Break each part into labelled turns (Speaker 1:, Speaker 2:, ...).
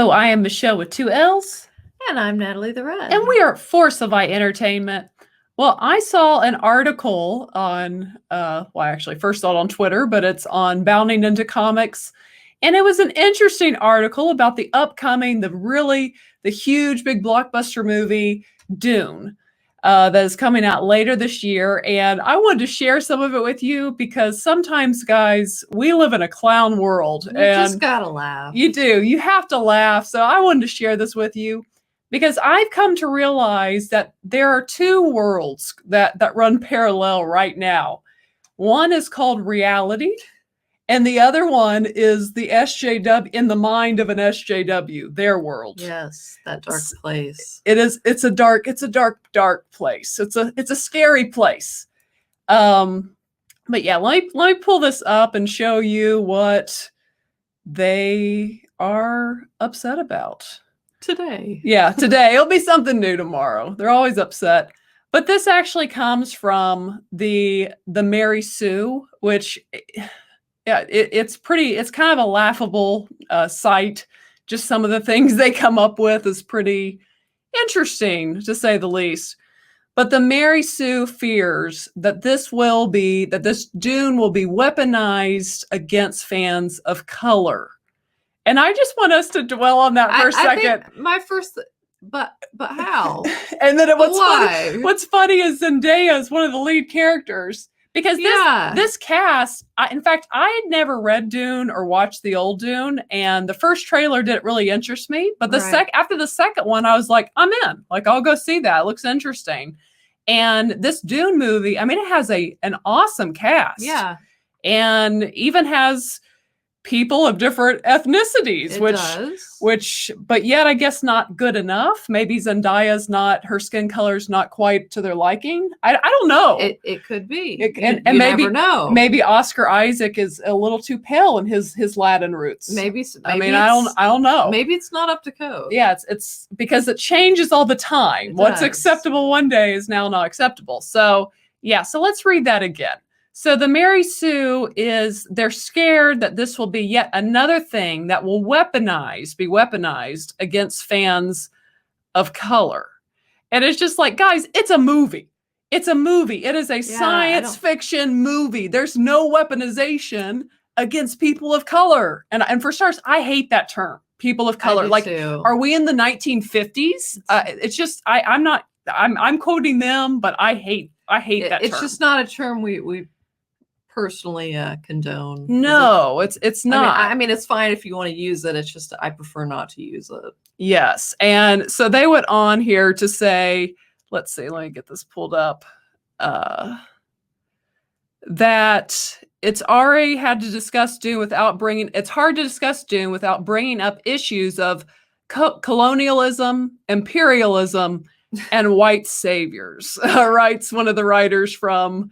Speaker 1: Hello, I am Michelle with 2 L's.
Speaker 2: And I'm Natalie the Red.
Speaker 1: And we are Force of I Entertainment. Well, I saw an article on, I actually first saw it on Twitter, but it's on Bounding Into Comics. And it was an interesting article about the upcoming, the huge, big blockbuster movie, Dune, that is coming out later this year. And I wanted to share some of it with you because sometimes, guys, we live in a clown world.
Speaker 2: You just gotta laugh.
Speaker 1: You do. You have to laugh. So I wanted to share this with you because I've come to realize that there are two worlds that run parallel right now. One is called reality, and the other one is the SJW, in the mind of an SJW, their world.
Speaker 2: Yes, that dark place.
Speaker 1: It is. It's a dark place. It's a scary place. But yeah, let me pull this up and show you what they are upset about
Speaker 2: Today.
Speaker 1: Yeah, today. It'll be something new tomorrow. They're always upset. But this actually comes from the Mary Sue, which it's kind of a laughable site. Just some of the things they come up with is pretty interesting, to say the least. But the Mary Sue fears that this Dune will be weaponized against fans of color. And I just want us to dwell on that for a second.
Speaker 2: But how?
Speaker 1: And then what's funny is Zendaya is one of the lead characters. Because this cast, in fact, I had never read Dune or watched the old Dune, and the first trailer didn't really interest me. But after the second one, I was like, I'm in. Like, I'll go see that. It looks interesting. And this Dune movie, I mean, it has an awesome cast.
Speaker 2: Yeah.
Speaker 1: And even has people of different ethnicities, but yet I guess not good enough. Maybe her skin color's not quite to their liking. I don't know.
Speaker 2: It could be.
Speaker 1: You
Speaker 2: never know.
Speaker 1: Maybe Oscar Isaac is a little too pale in his Latin roots.
Speaker 2: Maybe
Speaker 1: I don't know.
Speaker 2: Maybe it's not up to code.
Speaker 1: Yeah, it's because it changes all the time. What's acceptable one day is now not acceptable. So yeah, so let's read that again. So the Mary Sue they're scared that this will be yet another thing that will be weaponized against fans of color. And it's just like, guys, it's a movie. It's a movie. It is a science fiction movie. There's no weaponization against people of color. And for starters, I hate that term, people of color. Like,
Speaker 2: too.
Speaker 1: Are we in the 1950s? It's just, I'm quoting them, but I hate that term.
Speaker 2: It's just not a term we personally condone.
Speaker 1: No, it's not.
Speaker 2: I mean, it's fine if you want to use it. It's just I prefer not to use it.
Speaker 1: Yes. And so they went on here to say, let's see, let me get this pulled up, that it's already had to discuss Dune it's hard to discuss Dune without bringing up issues of colonialism, imperialism, and white saviors, writes one of the writers from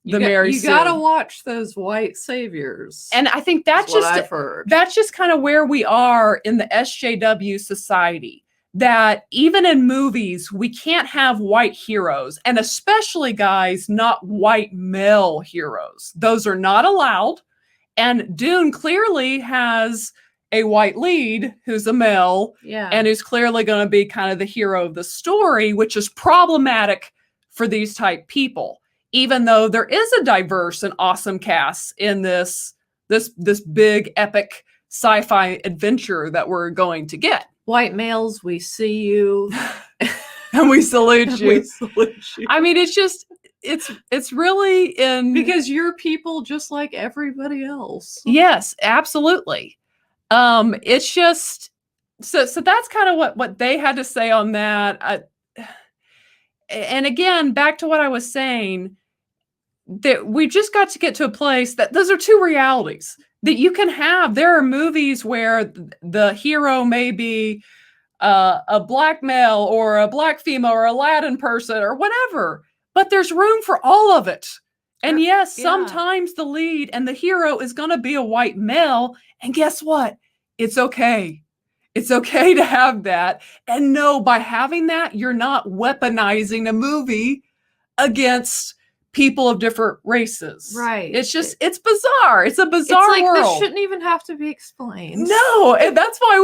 Speaker 1: Mary Sue.
Speaker 2: You gotta watch those white saviors.
Speaker 1: And I think that's just kind of where we are in the SJW society, that even in movies, we can't have white heroes, and especially, guys, not white male heroes. Those are not allowed. And Dune clearly has a white lead who's a male, and who's clearly going to be kind of the hero of the story, which is problematic for these type people. Even though there is a diverse and awesome cast in this big epic sci-fi adventure that we're going to get.
Speaker 2: White males, we see you.
Speaker 1: And we salute you.
Speaker 2: We salute you.
Speaker 1: I mean, it's really
Speaker 2: because you're people just like everybody else.
Speaker 1: Yes, absolutely. It's just so that's kind of what they had to say on that. And again, back to what I was saying, that we just got to get to a place that those are two realities that you can have. There are movies where the hero may be a black male or a black female or a Latin person or whatever, but there's room for all of it. And yes, sometimes the lead and the hero is going to be a white male. And guess what? It's okay. It's okay to have that. And no, by having that, you're not weaponizing a movie against people of different races.
Speaker 2: Right.
Speaker 1: It's just, it's bizarre. It's a bizarre
Speaker 2: it's like
Speaker 1: world.
Speaker 2: This shouldn't even have to be explained.
Speaker 1: No, and that's why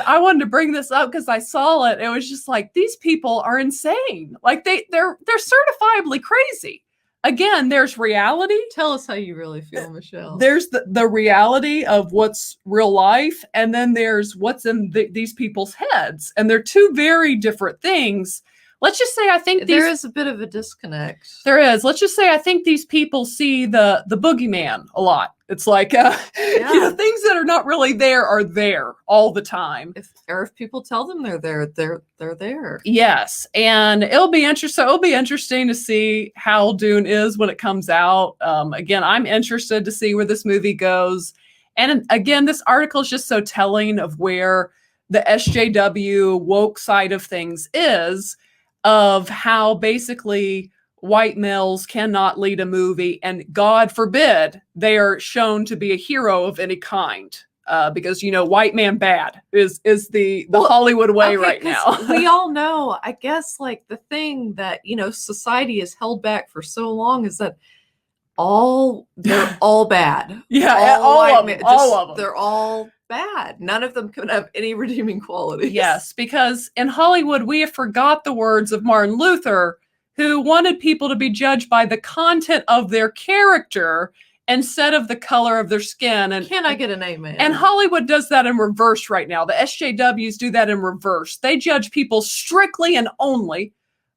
Speaker 1: I wanted to bring this up, because I saw it. It was just like, these people are insane. Like they're certifiably crazy. Again, there's reality.
Speaker 2: Tell us how you really feel, Michelle.
Speaker 1: There's the reality of what's real life, and then there's what's in these people's heads, and they're two very different things. Let's just say I think
Speaker 2: there is a bit of a disconnect.
Speaker 1: There is. Let's just say I think these people see the boogeyman a lot. It's like, you know, things that are not really there are there all the time.
Speaker 2: If people tell them they're there, they're there.
Speaker 1: Yes, and it'll be interesting. It'll be interesting to see how Dune is when it comes out. Again, I'm interested to see where this movie goes. And again, this article is just so telling of where the SJW woke side of things is, of how basically white males cannot lead a movie, and God forbid they are shown to be a hero of any kind, because, you know, white man bad is the Hollywood way right now.
Speaker 2: We all know, I guess, like the thing that, you know, society has held back for so long is that they're all bad.
Speaker 1: Yeah, all of them.
Speaker 2: They're all bad. None of them can have any redeeming qualities.
Speaker 1: Yes, because in Hollywood, we have forgot the words of Martin Luther, who wanted people to be judged by the content of their character instead of the color of their skin. And
Speaker 2: can I get an amen?
Speaker 1: And Hollywood does that in reverse right now. The SJWs do that in reverse. They judge people strictly and only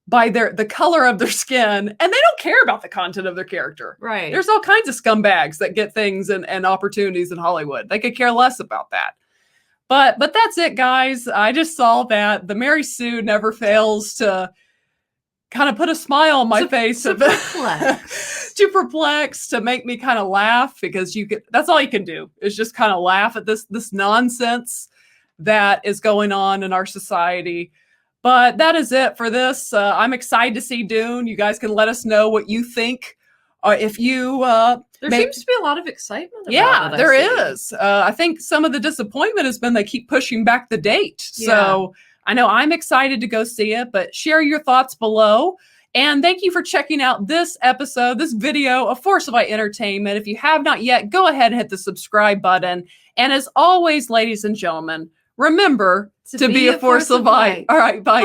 Speaker 1: by the color of their skin, and they don't care about the content of their character.
Speaker 2: Right.
Speaker 1: There's all kinds of scumbags that get things and opportunities in Hollywood. They could care less about that. But that's it, guys. I just saw that. The Mary Sue never fails to kind of put a smile on my face.
Speaker 2: To perplex.
Speaker 1: To perplex, to make me kind of laugh, because that's all you can do, is just kind of laugh at this nonsense that is going on in our society. But that is it for this. I'm excited to see Dune. You guys can let us know what you think. If you
Speaker 2: there seems to be a lot of excitement about
Speaker 1: yeah,
Speaker 2: it,
Speaker 1: there is. I think some of the disappointment has been they keep pushing back the date. So I know I'm excited to go see it, but share your thoughts below. And thank you for checking out this episode, this video of Force Fight Entertainment. If you have not yet, go ahead and hit the subscribe button. And as always, ladies and gentlemen, remember to be a force of light. All right, bye.